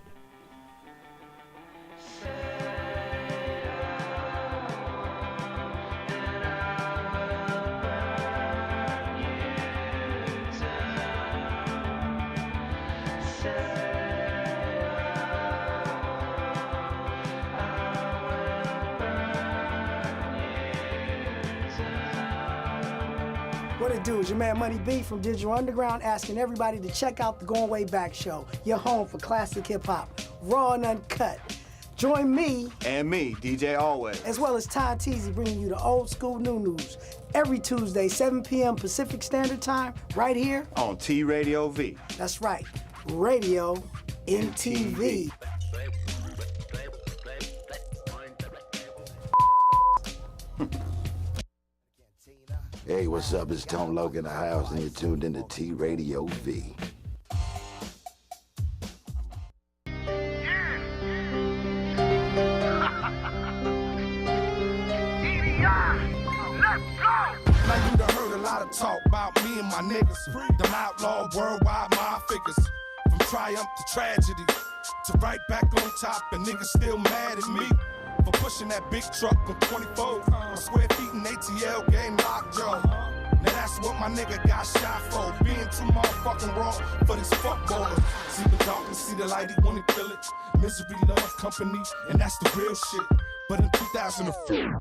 O: What it do? Is your man Money B from Digital Underground asking everybody to check out the Going Way Back show, your home for classic hip-hop, raw and uncut. Join me
N: and me, DJ Always,
O: as well as Ty Teasy, bringing you the old school new news every Tuesday, 7 p.m. Pacific Standard Time, right here
N: on T Radio V.
O: That's right, Radio MTV.
U: Hey, what's up? It's Tone Loc in the house, and you're tuned into T Radio V.
V: Now you done heard a lot of talk about me and my niggas. Them outlaw worldwide my figures. From triumph to tragedy, to right back on top, and niggas still mad at me for pushing that big truck on 24 square feet in ATL game lockjaw. Now that's what my nigga got shot for, being too motherfucking raw for these fuckboys. See the darkness, see the light, he wanna kill it. Misery loves company, and that's the real shit. But in 2004.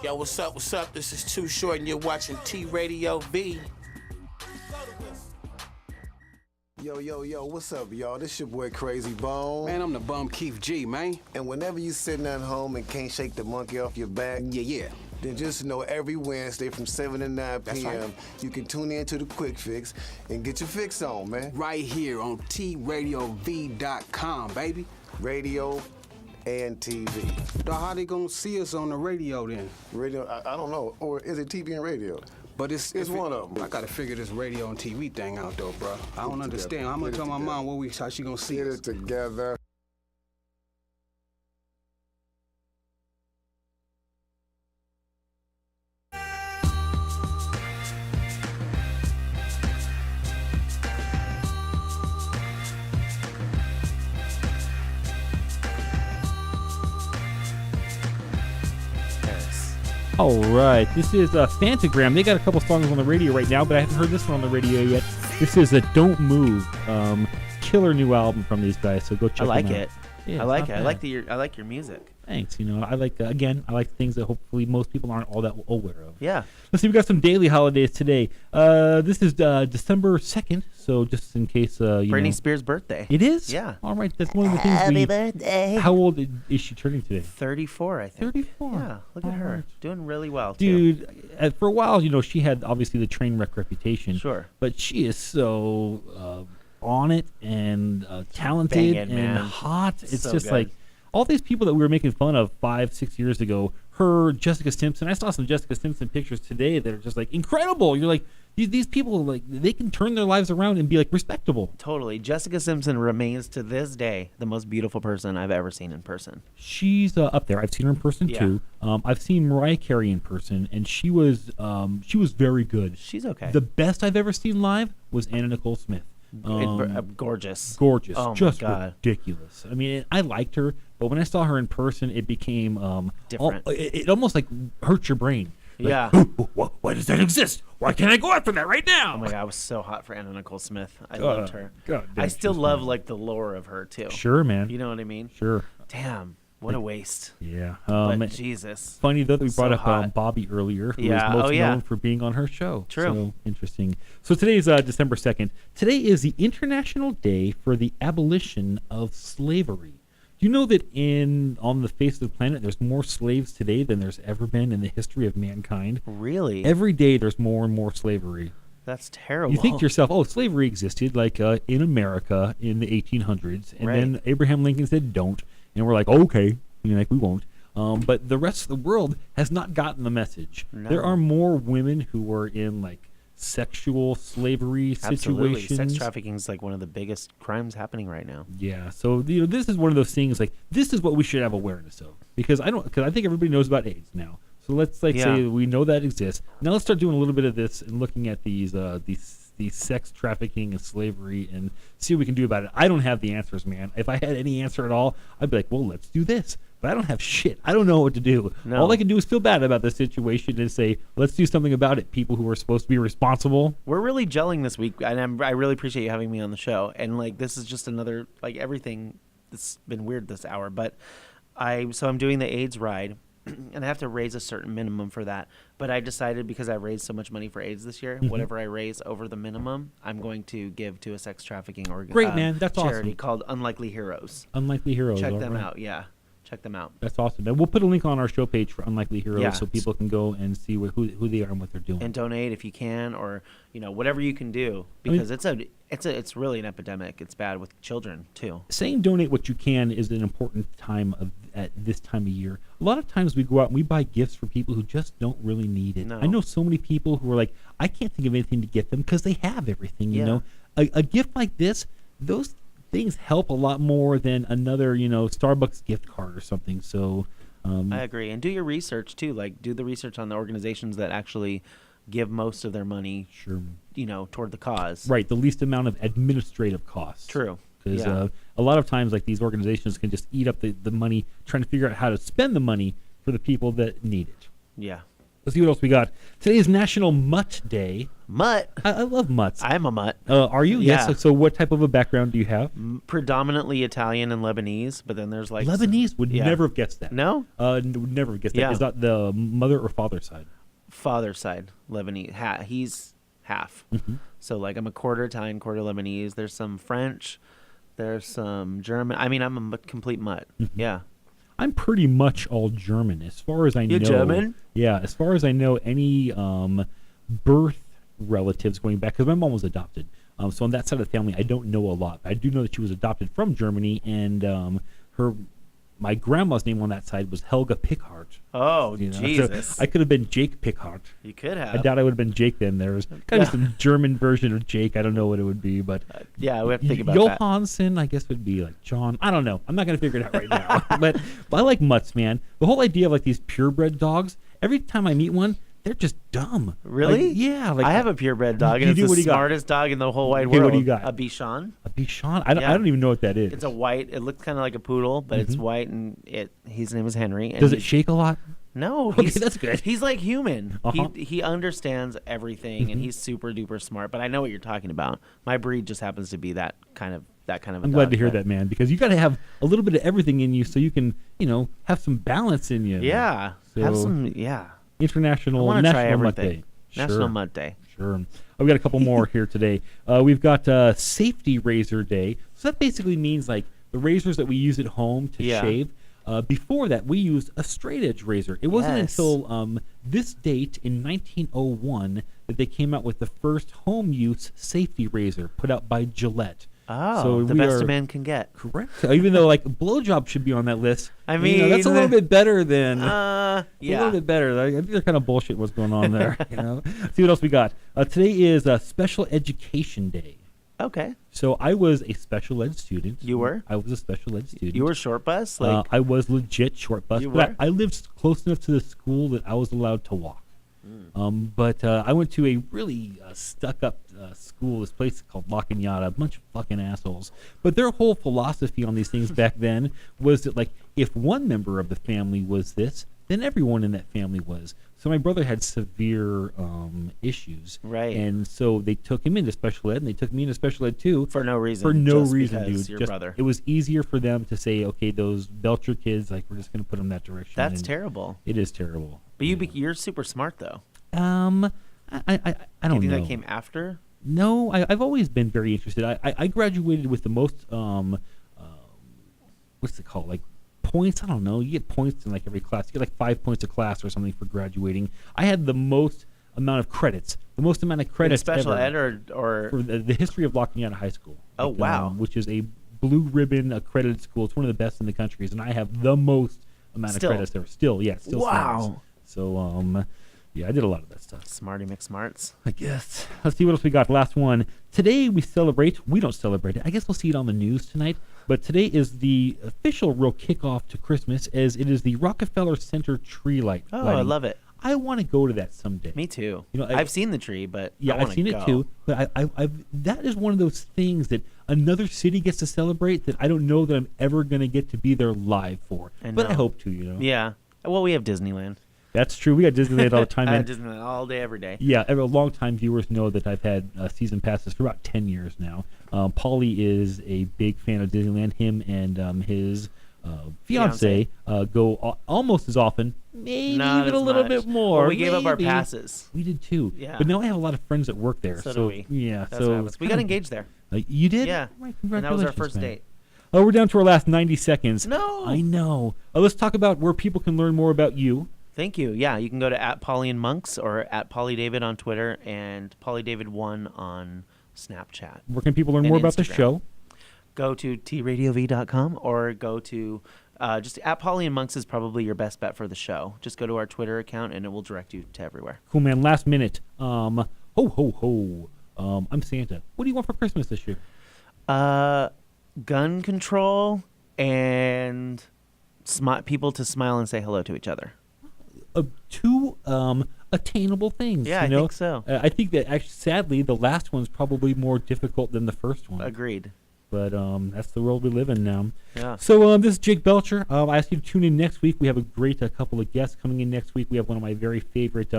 D: Yo, what's up, what's up? This is Too Short and you're watching T Radio V.
M: Yo, what's up, y'all? This your boy Crazy Bone.
U: Man, I'm the bum Keith G, man.
M: And whenever you sitting at home and can't shake the monkey off your back,
U: Yeah.
M: then just know every Wednesday from 7 to 9
U: That's
M: p.m.
U: right.
M: you can tune in to the Quick Fix and get your fix on, man.
U: Right here on TRadioV.com, baby.
M: Radio and TV.
U: So how they gonna see us on the radio then?
M: Radio, I don't know. Or is it TV and radio?
U: But it's
M: one of them.
U: I gotta figure this radio and TV thing out though, bro. I don't
M: Get it
U: understand.
M: together.
U: I'm gonna
M: Get it
U: tell my
M: together.
U: mom how she gonna see
M: Get
U: us.
M: it together.
B: All right, this is Fantagram. They got a couple songs on the radio right now, but I haven't heard this one on the radio yet. This is a Don't Move, killer new album from these guys. So go check
C: I like
B: them out.
C: it.
B: Yeah,
C: I like
B: it's
C: it.
B: not
C: I like
B: bad.
C: I like your music.
B: Thanks. You know, I like I like things that hopefully most people aren't all that aware of.
C: Yeah.
B: Let's see. We got some daily holidays today. This is December 2nd, so just in case you
C: Britney
B: know.
C: Spears' birthday.
B: It is.
C: Yeah.
B: All right. That's one of the things.
C: Happy birthday.
B: How old is she turning today?
C: 34, I think.
B: 34.
C: Yeah. Look at
B: All
C: her,
B: right.
C: doing really well too.
B: Dude, for a while, you know, she had obviously the train wreck reputation.
C: Sure.
B: But she is so on it and talented
C: Banging,
B: and
C: man.
B: hot. It's
C: So
B: just
C: good.
B: like all these people that we were making fun of 5-6 years ago. Her, Jessica Simpson. I saw some Jessica Simpson pictures today that are just like incredible. You're like, these people, like, they can turn their lives around and be like respectable.
C: Totally. Jessica Simpson remains to this day the most beautiful person I've ever seen in person.
B: She's up there. I've seen her in person
C: Yeah.
B: too. I've seen Mariah Carey in person, and she was very good.
C: She's okay.
B: The best I've ever seen live was Anna Nicole Smith.
C: Gorgeous.
B: Gorgeous.
C: Oh my
B: just
C: God.
B: ridiculous. I mean, I liked her, but when I saw her in person, it became
C: Different.
B: It almost like hurts your brain. Like,
C: Yeah.
B: Why does that exist? Why can't I go after that right now?
C: Oh my God, I was so hot for Anna Nicole Smith. I
B: God,
C: loved her.
B: God damn,
C: I still
B: she's
C: love
B: fine.
C: like the lore of her too.
B: Sure, man.
C: You know what I mean?
B: Sure.
C: Damn, what a waste.
B: Yeah.
C: But Jesus.
B: Funny though that we
C: So
B: brought up
C: hot.
B: Bobby earlier, who
C: Yeah.
B: is most
C: Oh, yeah.
B: known for being on her show.
C: True.
B: So interesting. So today is December 2nd. Today is the International Day for the Abolition of Slavery. Do you know that on the face of the planet, there's more slaves today than there's ever been in the history of mankind?
C: Really?
B: Every day there's more and more slavery.
C: That's terrible.
B: You think to yourself, oh, slavery existed like in America in the 1800s. And
C: Right.
B: then Abraham Lincoln said don't. And we're like, okay, like we won't. But the rest of the world has not gotten the message.
C: No.
B: There are more women who are in like sexual slavery
C: Absolutely.
B: situations.
C: Sex trafficking is like one of the biggest crimes happening right now.
B: Yeah, so this is one of those things like this is what we should have awareness of because I think everybody knows about AIDS now. So let's say we know that exists. Now let's start doing a little bit of this and looking at these sex trafficking and slavery and see what we can do about it. I don't have the answers, man. If I had any answer at all, I'd be like, well, let's do this. But I don't have shit. I don't know what to do.
C: No.
B: All I can do is feel bad about the situation and say, let's do something about it. People who are supposed to be responsible.
C: We're really gelling this week, and I really appreciate you having me on the show. And like, this is just another like everything that's been weird this hour. But I'm doing the AIDS ride, and I have to raise a certain minimum for that. But I decided because I raised so much money for AIDS this year, whatever I raise over the minimum, I'm going to give to a sex trafficking
B: Great, man. That's
C: charity
B: awesome.
C: called Unlikely Heroes.
B: Unlikely Heroes.
C: Check
B: all
C: them
B: right.
C: out. Yeah. Check them out.
B: That's awesome. And we'll put a link on our show page for Unlikely Heroes
C: Yeah.
B: so people can go and see who they are and what they're doing.
C: And donate if you can, or whatever you can do, because it's really an epidemic. It's bad with children too.
B: Saying donate what you can is an important time at this time of year. A lot of times we go out and we buy gifts for people who just don't really need it.
C: No.
B: I know so many people who are like, I can't think of anything to get them because they have everything. You
C: Yeah.
B: know, a gift like this, those things help a lot more than another Starbucks gift card or something. So
C: I agree. And do your research too. Like, do the research on the organizations that actually give most of their money, toward the cause.
B: Right, the least amount of administrative costs.
C: True.
B: Because
C: Yeah.
B: a lot of times, like, these organizations can just eat up the money, trying to figure out how to spend the money for the people that need it.
C: Yeah.
B: Let's see what else we got. Today is National Mutt Day.
C: Mutt.
B: I love mutts.
C: I'm a mutt.
B: Are you?
C: Yeah.
B: Yes. So what type of a background do you have?
C: Predominantly Italian and Lebanese, but then there's like
B: Lebanese would never have guessed that.
C: No?
B: Would never have guessed that.
C: Yeah.
B: Is that the mother or father side?
C: Father side Lebanese. He's half.
B: Mm-hmm.
C: So like I'm a quarter Italian, quarter Lebanese. There's some French. There's some German. I mean, I'm a complete mutt.
B: Mm-hmm.
C: Yeah.
B: I'm pretty much all German, as far as I know.
C: You're German?
B: Yeah, as far as I know, any birth relatives going back, because my mom was adopted. So on that side of the family, I don't know a lot. I do know that she was adopted from Germany, and my grandma's name on that side was Helga Pickhart.
C: Oh,
B: You know, so
C: Jesus.
B: I could have been Jake Pickhart.
C: You could have.
B: I doubt I would have been Jake then. There was kind of some German version of Jake. I don't know what it would be, but
C: yeah, we have to think about that.
B: Johansson, I guess, would be like John. I don't know. I'm not going to figure it out right now. but I like mutts, man. The whole idea of like these purebred dogs, every time I meet one, they're just dumb.
C: Really?
B: Like, yeah. Like,
C: I have a purebred dog,
B: You
C: and
B: do?
C: it's
B: What do
C: the
B: you got?
C: smartest dog in the whole wide
B: Okay,
C: world.
B: what do you got?
C: A Bichon.
B: A Bichon? I don't even know what that is.
C: It's a white. It looks kind of like a poodle, but it's white, and his name is Henry. And
B: Does it shake a lot?
C: No.
B: Okay,
C: He's,
B: that's good.
C: He's like human.
B: Uh-huh.
C: He understands everything, and he's super duper smart. But I know what you're talking about. My breed just happens to be that kind of a
B: I'm glad
C: dog,
B: to hear
C: but-
B: that, man, because you got to have a little bit of everything in you so you can, have some balance in you.
C: Yeah. Have
B: So,
C: some. Yeah.
B: International
C: I wanna try
B: National Mutt
C: everything.
B: Day.
C: National
B: Sure.
C: Mutt Day.
B: Sure. We've got a couple more here today. We've got Safety Razor Day. So that basically means like the razors that we use at home to
C: Yeah.
B: shave. Before that, we used a straight edge razor. It wasn't
C: Yes.
B: until this date in 1901 that they came out with the first home use safety razor put out by Gillette.
C: Oh,
B: So
C: the
B: we
C: best
B: are-
C: a man can get.
B: Correct. Even though like blowjob should be on that list.
C: I
B: that's a
C: mean,
B: little bit better than
C: yeah.
B: a little bit better. I think they're kind of bullshit what's going on there. See what else we got. Today is Special Education Day.
C: Okay.
B: So I was a special ed student.
C: You were?
B: I was a special ed student.
C: You were short bus?
B: I was legit short bus.
C: You
B: But
C: were?
B: I lived close enough to the school that I was allowed to walk. But I went to a really stuck-up school, this place called La Cañada, a bunch of fucking assholes. But their whole philosophy on these things back then was that, like, if one member of the family was this, then everyone in that family was. So my brother had severe issues.
C: Right.
B: And so they took him into special ed, and they took me into special ed, too.
C: For no reason.
B: For no
C: just
B: reason,
C: because
B: dude.
C: Your
B: Just-
C: brother.
B: It was easier for them to say, okay, those Belcher kids, like, we're just going to put them that direction.
C: That's
B: and
C: terrible.
B: It is terrible.
C: But you're super smart, though.
B: I don't
C: Do you think
B: know.
C: that came after?
B: No, I've always been very interested. I graduated with the most what's it called? Like points? I don't know. You get points in like every class. You get like 5 points a class or something for graduating. I had the most amount of credits. The most amount of credits
C: special
B: ever
C: ed or
B: for the history of La Cañada High School.
C: Oh, wow.
B: Which is a blue ribbon accredited school. It's one of the best in the country, and I have the most amount
C: Still.
B: of credits there. Still
C: Wow.
B: stands. So yeah, I did a lot of that stuff.
C: Smarty McSmarts.
B: I guess. Let's see what else we got. Last one. Today we celebrate. We don't celebrate it. I guess we'll see it on the news tonight. But today is the official real kickoff to Christmas, as it is the Rockefeller Center tree light.
C: Oh,
B: lighting.
C: I love it.
B: I want to go to that someday.
C: Me too.
B: You know,
C: I've seen the tree, but
B: yeah,
C: I
B: I've
C: wanna
B: seen
C: go.
B: it too. But that is one of those things that another city gets to celebrate that I don't know that I'm ever going to get to be there live for. But I
C: know.
B: hope to. You know.
C: Yeah. Well, we have Disneyland.
B: That's true. We got Disneyland all the time.
C: I
B: man.
C: have Disneyland all day, every day.
B: Yeah, long-time viewers know that I've had season passes for about 10 years now. Pauly is a big fan of Disneyland. Him and his fiance go almost as often, maybe
C: Not
B: even a
C: as
B: little
C: much.
B: bit more.
C: Well, we gave up our
B: maybe.
C: passes.
B: We did too.
C: Yeah.
B: But now I have a lot of friends that work there.
C: So do we.
B: Yeah.
C: That's
B: so
C: what happens. We got engaged there.
B: You did?
C: Yeah.
B: Right,
C: And that was our
B: congratulations,
C: first
B: man.
C: date.
B: Oh, we're down to our last 90 seconds.
C: No.
B: I know. Let's talk about where people can learn more about you.
C: Thank you. Yeah, you can go to @PaulyandMonks or @Pauly David on Twitter and Pauly David1 on Snapchat.
B: Where can people learn
C: and
B: more about the
C: Instagram.
B: show?
C: Go to tradiov.com or go to just @PaulyandMonks is probably your best bet for the show. Just go to our Twitter account and it will direct you to everywhere.
B: Cool, man. Last minute. Ho, ho, ho. I'm Santa. What do you want for Christmas this year?
C: Gun control and people to smile and say hello to each other.
B: Two attainable things.
C: Yeah,
B: you
C: I
B: know?
C: think so.
B: I think that actually, sadly, the last one's probably more difficult than the first one.
C: Agreed.
B: but that's the world we live in now.
C: Yeah.
B: So this is Jake Belcher. I ask you to tune in next week. We have a great couple of guests coming in next week. We have one of my very favorite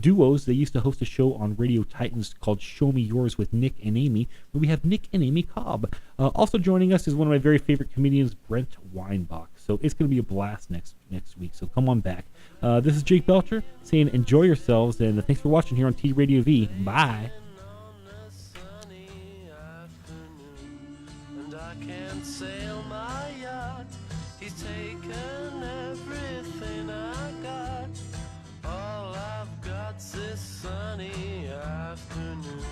B: duos. They used to host a show on Radio Titans called Show Me Yours with Nick and Amy, where we have Nick and Amy Cobb. Also joining us is one of my very favorite comedians, Brent Weinbach. So it's going to be a blast next week. So come on back. This is Jake Belcher saying enjoy yourselves, and thanks for watching here on T Radio V. Bye.
E: Can't sail my yacht. He's taken everything I got. All I've got's this sunny afternoon.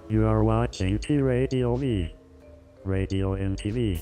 G: You are watching T Radio V, Radio and TV.